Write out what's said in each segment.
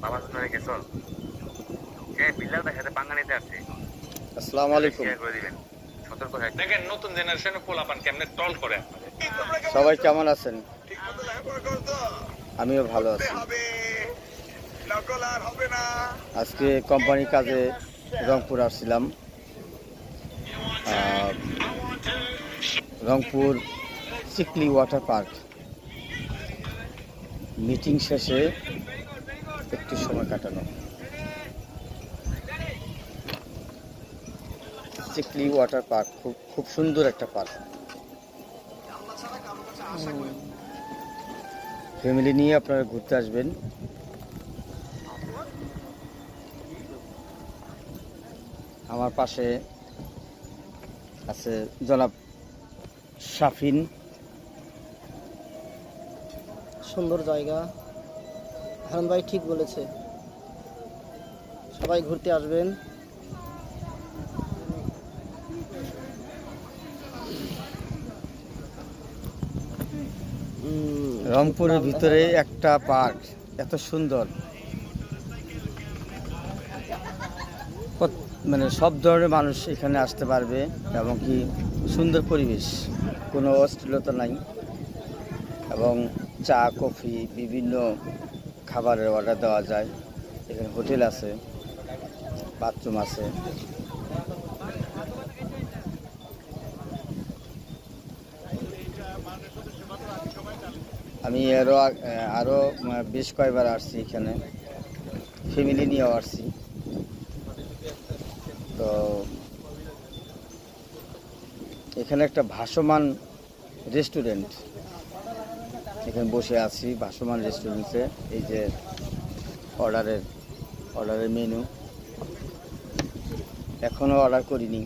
বাবা ধরে গেছো কে বিল্লাল ভাই সাথে পাঙ্গা নিতে আসছে। আসসালামু আলাইকুম। শেয়ার করে দিবেন, সতর্ক থাকবেন। দেখেন নতুন জেনারেশনের পোলাপান কেমনে ট্রল করে আপনাদের। সবাই কেমন আছেন? আমিও ভালো আছি। আজকে কোম্পানির কাজে রংপুর আসছিলাম। Rangpur Chikli water park meeting শেষে একটু সময় কাটানো। চিকলি ওয়াটার পার্ক খুব সুন্দর একটা পার্ক। ফ্যামিলি নিয়ে আপনারা ঘুরতে আসবেন। আমার পাশে আছে জনাব শাফিন। সুন্দর জায়গা, হারুন ভাই ঠিক বলেছে, সবাই ঘুরতে আসবেন। রংপুরের ভিতরে একটা পার্ক এত সুন্দর, মানে সব ধরনের মানুষ এখানে আসতে পারবে এবং কি সুন্দর পরিবেশ, কোনো অশ্লীলতা নাই এবং চা কফি বিভিন্ন খাবারের অর্ডার দেওয়া যায়। এখানে হোটেল আছে, বাথরুম আছে। আমি আরও বেশ কয়েকবার আসছি এখানে, ফ্যামিলি নিয়েও আসছি। তো এখানে একটা ভাসমান রেস্টুরেন্ট, এখানে বসে আছি ভাসমান রেস্টুরেন্টে। এই যে অর্ডারের মেনু, এখনও অর্ডার করিনি।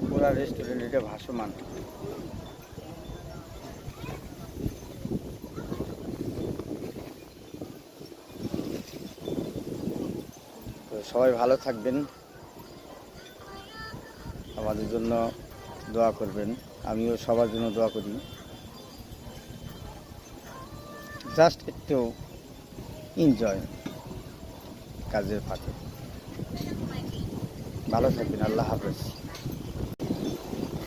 পুরা রেস্টুরেন্ট এটা ভাসমান। তো সবাই ভালো থাকবেন, আমাদের জন্য দোয়া করবেন। আমিও সবার জন্য দোয়া করি। জাস্ট একটু এনজয় কাজের ফাঁকে। ভালো থাকবেন, আল্লাহ হাফেজ।